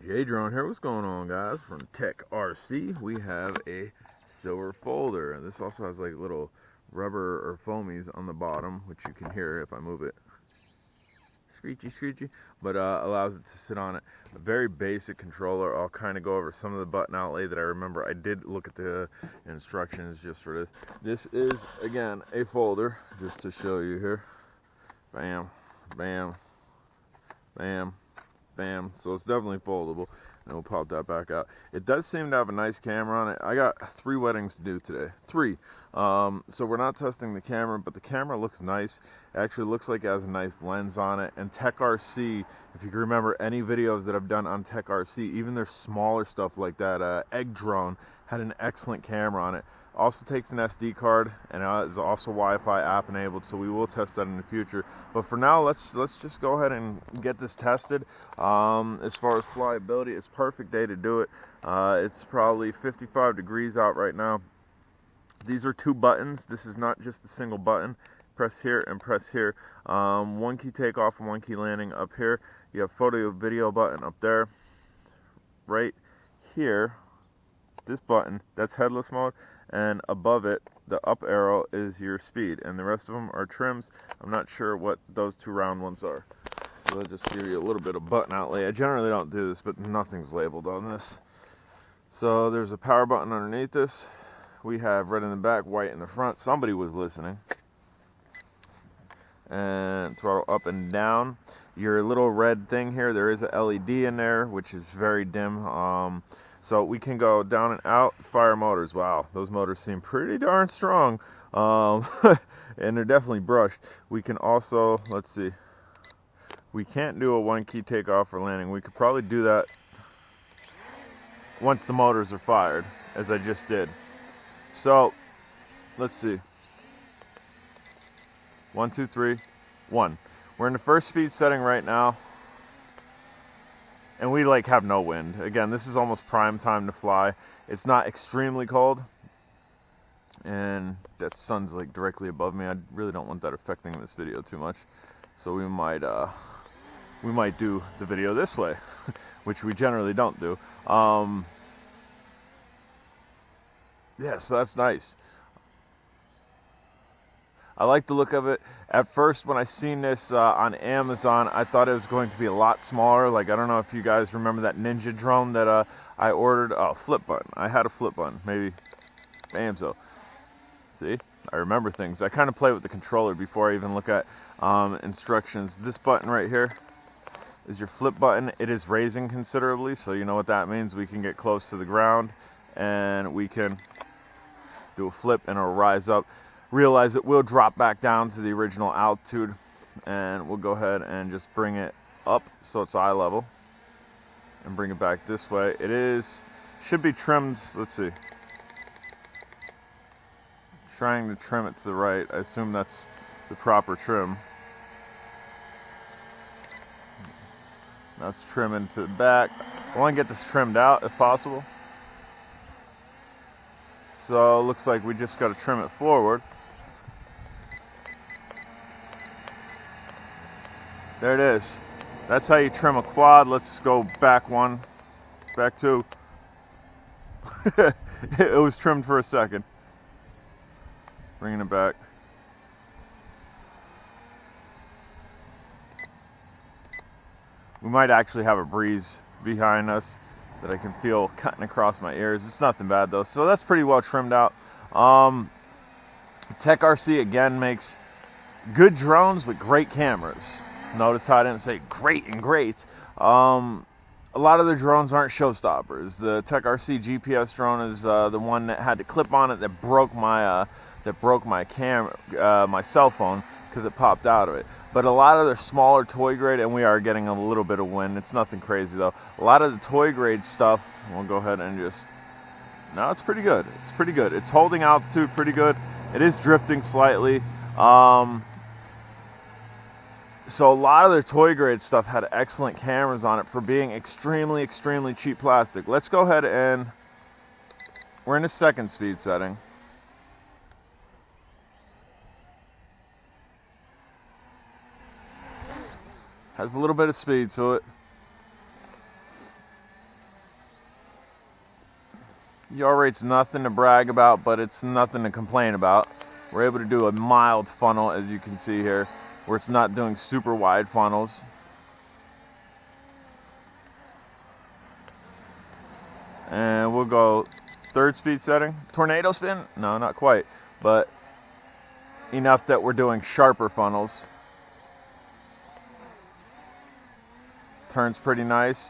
J Drone here. What's going on, guys? From techrc, we have a silver folder, and this also has like little rubber or foamies on the bottom, which you can hear if I move it. Screechy, screechy, but allows it to sit on it. A very basic controller. I'll kind of go over some of the button outlay that I remember. I did look at the instructions just for this. This is, again, a folder, just to show you here. Bam, bam, bam, bam. So it's definitely foldable, and we'll pop that back out. It does seem to have a nice camera on it. I got 3 weddings to do today. 3. So we're not testing the camera, but the camera looks nice. It actually looks like it has a nice lens on it. And techrc, if you can remember any videos that I've done on techrc, even their smaller stuff like that egg drone had an excellent camera on it. Also takes an SD card, and is also Wi-Fi app enabled, so we will test that in the future. But for now, let's just go ahead and get this tested. As far as flyability, it's perfect day to do it. It's probably 55 degrees out right now. These are 2 buttons. This is not just a single button. Press here and press here. 1 key takeoff and 1 key landing up here. You have photo video button up there. Right here, this button, that's headless mode. And above it, the up arrow is your speed, and the rest of them are trims. I'm not sure what those 2 round ones are, so I'll just give you a little bit of button outlay. I generally don't do this, but nothing's labeled on this. So there's a power button underneath this. We have red in the back, white in the front. Somebody was listening. And throttle up and down. Your little red thing here, there is a LED in there, which is very dim. So we can go down and out. Fire motors, wow, those motors seem pretty darn strong. And they're definitely brushed. We can also, let's see, we can't do a 1 key takeoff or landing. We could probably do that once the motors are fired, as I just did. So, let's see. 1, 2, 3, 1. We're in the first speed setting right now. And we have no wind. Again, this is almost prime time to fly. It's not extremely cold. And that sun's directly above me. I really don't want that affecting this video too much. So we might do the video this way, which we generally don't do. Yeah, so that's nice. I like the look of it. At first, when I seen this on Amazon, I thought it was going to be a lot smaller. I don't know if you guys remember that Ninja drone that I ordered. Oh, flip button. I had a flip button. Maybe. Bam, so. See? I remember things. I kind of play with the controller before I even look at instructions. This button right here is your flip button. It is raising considerably, so you know what that means. We can get close to the ground, and we can do a flip, and it'll rise up. Realize it will drop back down to the original altitude, and we'll go ahead and just bring it up so it's eye level and bring it back this way. It should be trimmed. Let's see, trying to trim it to the right. I assume that's the proper trim. That's trimming to the back. I want to get this trimmed out if possible, so it looks like we just got to trim it forward. There it is. That's how you trim a quad. Let's go back 1, back 2. It was trimmed for a second. Bringing it back. We might actually have a breeze behind us that I can feel cutting across my ears. It's nothing bad though. So that's pretty well trimmed out. techrc again makes good drones with great cameras. Notice how I didn't say great and great. A lot of their drones aren't showstoppers. The techrc GPS drone is the one that had the clip on it that broke my camera, my cell phone, because it popped out of it. But a lot of their smaller toy grade, and we are getting a little bit of wind. It's nothing crazy though. A lot of the toy grade stuff, we'll go ahead and just. No, it's pretty good. It's pretty good. It's holding altitude pretty good. It is drifting slightly. So a lot of their toy grade stuff had excellent cameras on it for being extremely, extremely cheap plastic. Let's go ahead and we're in the second speed setting. Has a little bit of speed to it. Yaw rate's nothing to brag about, but it's nothing to complain about. We're able to do a mild funnel, as you can see here, where it's not doing super wide funnels. And we'll go third speed setting. Tornado spin? No, not quite, but enough that we're doing sharper funnels. Turns pretty nice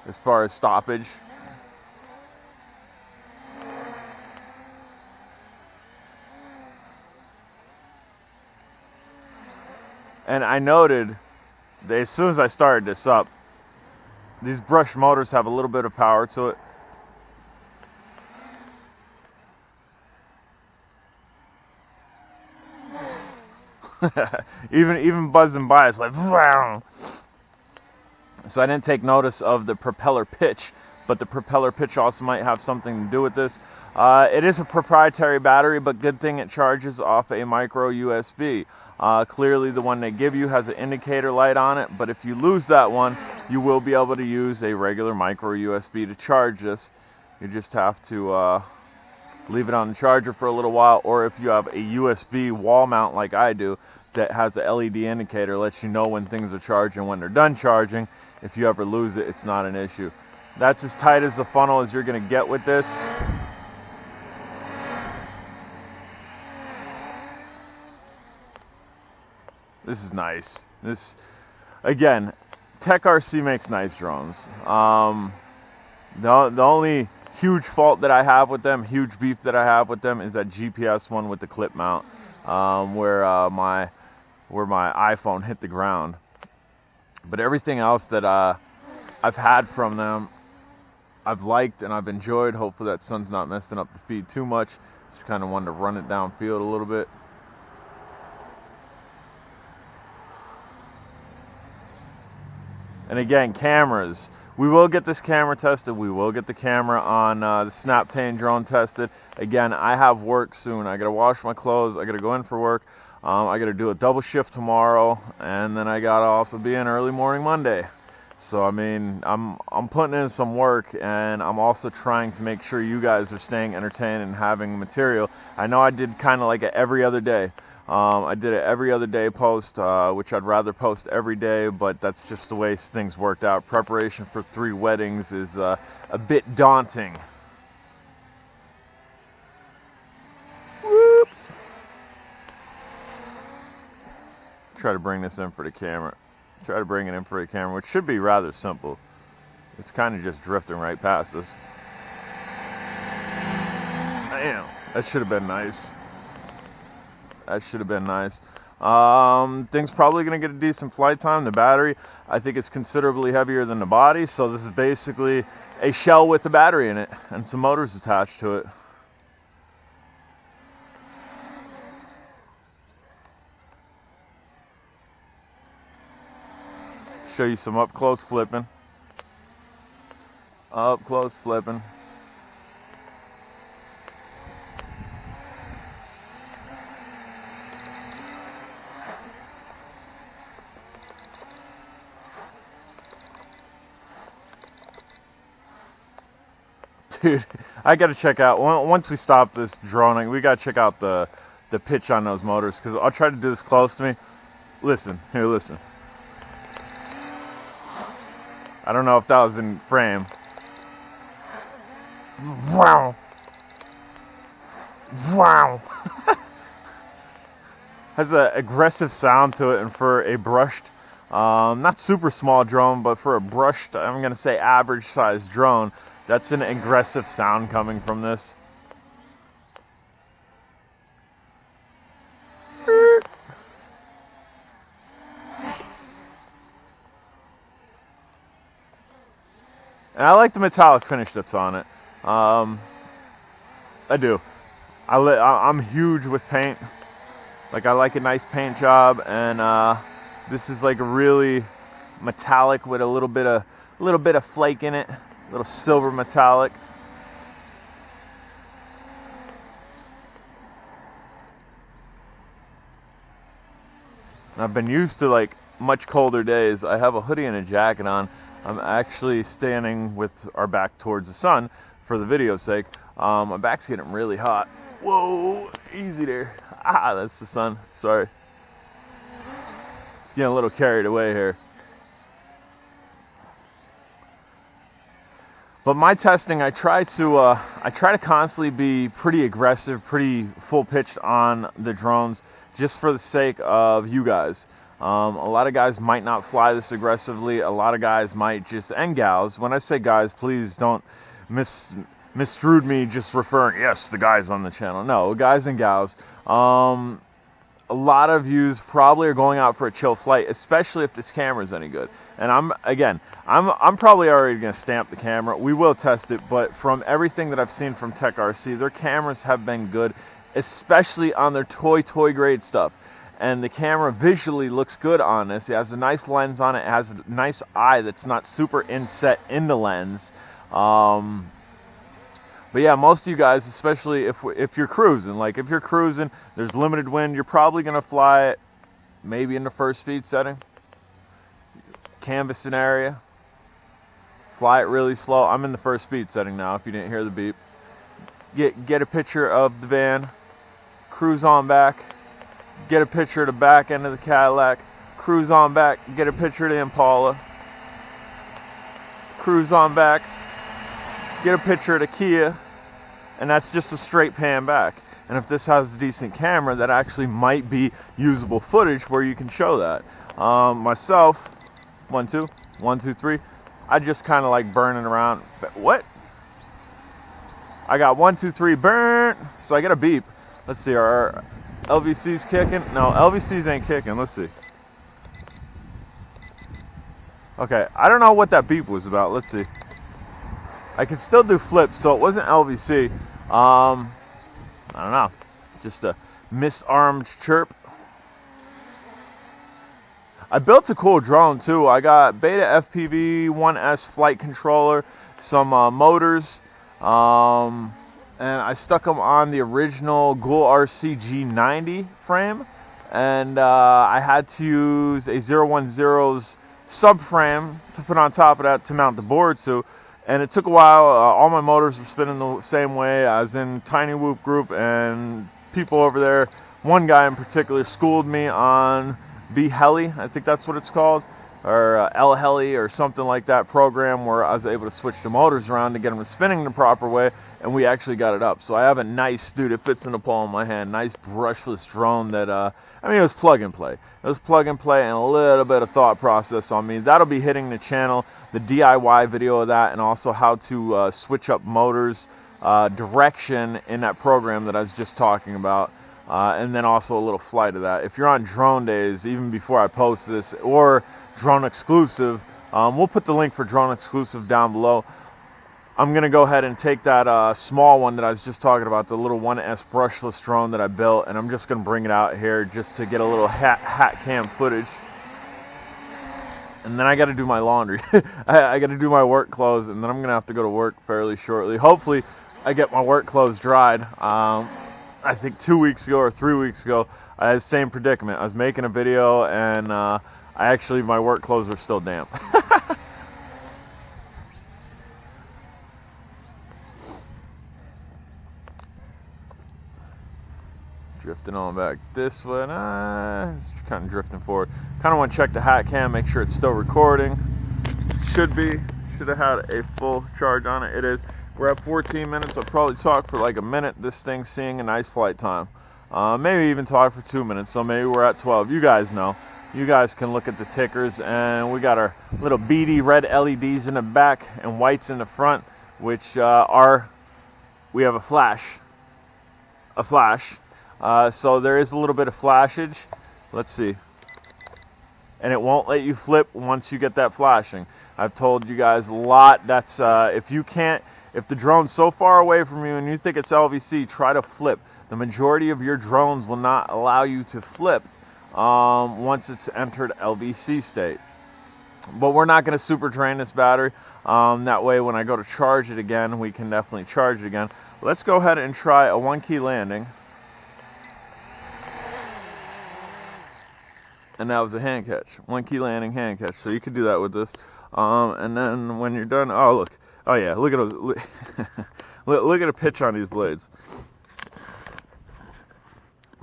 as far as stoppage. And I noted that as soon as I started this up, these brush motors have a little bit of power to it. even buzzing by, it's like, wow. So I didn't take notice of the propeller pitch, but the propeller pitch also might have something to do with this. It is a proprietary battery, but good thing it charges off a micro USB. Clearly the one they give you has an indicator light on it, but if you lose that one, you will be able to use a regular micro USB to charge this. You just have to leave it on the charger for a little while, or if you have a USB wall mount like I do that has a LED indicator, lets you know when things are charging, when they're done charging. If you ever lose it, it's not an issue. That's as tight as the funnel as you're going to get with this. This is nice. This, again, techrc makes nice drones. The only huge fault that I have with them, huge beef that I have with them, is that GPS one with the clip mount, where my iPhone hit the ground. But everything else that I've had from them, I've liked and I've enjoyed. Hopefully that sun's not messing up the feed too much. Just kind of wanted to run it downfield a little bit. And again, cameras. We will get this camera tested. We will get the camera on the Snaptane drone tested. Again, I have work soon. I gotta wash my clothes. I gotta go in for work. I gotta do a double shift tomorrow, and then I gotta also be in early morning Monday. So I mean, I'm putting in some work, and I'm also trying to make sure you guys are staying entertained and having material. I know I did kind of like it every other day. I did it every other day post, which I'd rather post every day, but that's just the way things worked out. Preparation for 3 weddings is a bit daunting. Whoop. Try to bring this in for the camera. Try to bring it in for the camera, which should be rather simple. It's kind of just drifting right past us. Damn, that should have been nice. That should have been nice. Thing's probably going to get a decent flight time. The battery, I think, is considerably heavier than the body, so this is basically a shell with the battery in it and some motors attached to it. Show you some up close flipping. Up close flipping. Dude, I gotta check out, once we stop this droning, we gotta check out the pitch on those motors, because I'll try to do this close to me. Listen, here, listen. I don't know if that was in frame. Wow. Wow. Has an aggressive sound to it, and for a brushed, not super small drone, but for a brushed, I'm gonna say average sized drone, that's an aggressive sound coming from this. And I like the metallic finish that's on it. I do. I'm huge with paint. Like, I like a nice paint job, and this is like a really metallic with a little bit of flake in it, a little silver metallic. And I've been used to like much colder days. I have a hoodie and a jacket on. I'm actually standing with our back towards the sun for the video's sake. My back's getting really hot. Whoa, easy there. Ah, that's the sun. Sorry. Getting a little carried away here. But my testing, I try to constantly be pretty aggressive, pretty full pitched on the drones, just for the sake of you guys. A lot of guys might not fly this aggressively. A lot of guys might just, and gals. When I say guys, please don't misstrued me just referring, yes, the guys on the channel. No, guys and gals. A lot of yous probably are going out for a chill flight, especially if this camera is any good. And I'm probably already going to stamp the camera. We will test it, but from everything that I've seen from techrc, their cameras have been good, especially on their toy grade stuff. And the camera visually looks good on this. It has a nice lens on it. It has a nice eye that's not super inset in the lens. But yeah, most of you guys, especially if you're cruising, like if you're cruising, there's limited wind, you're probably going to fly it maybe in the first speed setting. Canvassing area. Fly it really slow. I'm in the first speed setting now, if you didn't hear the beep. Get a picture of the van. Cruise on back. Get a picture of the back end of the Cadillac. Cruise on back. Get a picture of the Impala. Cruise on back. Get a picture of the Kia, and that's just a straight pan back. And if this has a decent camera, that actually might be usable footage where you can show that. Myself, 1, 2, 1, 2, 3. I just kind of like burning around. What? I got 1, 2, 3 burn. So I get a beep. Let's see, are LVCs kicking? No, LVCs ain't kicking. Let's see. Okay, I don't know what that beep was about. Let's see. I can still do flips, so it wasn't LVC. I don't know. Just a misarmed chirp. I built a cool drone too. I got Beta FPV 1S flight controller, some motors, and I stuck them on the original Ghoul RC G90 frame. And I had to use a 010's subframe to put on top of that to mount the board to. And it took a while. All my motors were spinning the same way. I was in Tiny Whoop group, and people over there, one guy in particular, schooled me on B-Heli, I think that's what it's called, or L-Heli or something like that program, where I was able to switch the motors around to get them spinning the proper way, and we actually got it up. So I have a nice, dude, it fits in the palm of my hand, nice brushless drone that, I mean, it was plug and play. It was plug and play and a little bit of thought process on me. That'll be hitting the channel, the DIY video of that, and also how to switch up motors, direction in that program that I was just talking about, and then also a little flight of that. If you're on Drone Days, even before I post this, or Drone Exclusive, we'll put the link for Drone Exclusive down below. I'm going to go ahead and take that small one that I was just talking about, the little 1S brushless drone that I built, and I'm just going to bring it out here just to get a little hat cam footage. And then I got to do my laundry. I got to do my work clothes, and then I'm going to have to go to work fairly shortly. Hopefully, I get my work clothes dried. I think 2 weeks ago or 3 weeks ago, I had the same predicament. I was making a video, and my work clothes were still damp. Drifting on back this way. It's kind of drifting forward. Kind of want to check the hat cam, make sure it's still recording. Should have had a full charge on it. It is. We're at 14 minutes. I'll probably talk for like a minute. This thing's seeing a nice flight time. Maybe even talk for 2 minutes. So maybe we're at 12. You guys know. You guys can look at the tickers, and we got our little beady red LEDs in the back and whites in the front, which we have a flash. So there is a little bit of flashage. Let's see. And it won't let you flip once you get that flashing. I've told you guys a lot. That's if the drone's so far away from you and you think it's LVC, try to flip. The majority of your drones will not allow you to flip once it's entered LVC state. But we're not going to super drain this battery. That way when I go to charge it again, we can definitely charge it again. Let's go ahead and try a 1-key landing. And that was a hand catch. 1-key landing, hand catch. So you could do that with this. And then when you're done, oh look, Oh yeah, look at those. Look at a pitch on these blades.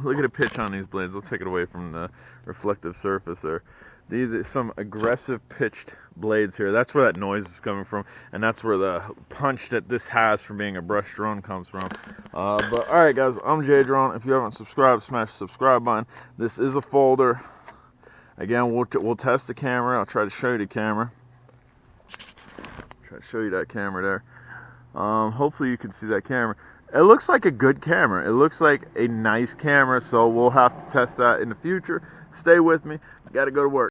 Look at a pitch on these blades. I'll take it away from the reflective surface there. These are some aggressive pitched blades here. That's where that noise is coming from, and that's where the punch that this has from being a brush drone comes from. But all right, guys, I'm Jay Drone. If you haven't subscribed, smash the subscribe button. This is a folder. Again, we'll test the camera. I'll try to show you the camera. Try to show you that camera there. Hopefully you can see that camera. It looks like a good camera. It looks like a nice camera, so we'll have to test that in the future. Stay with me. Got to go to work.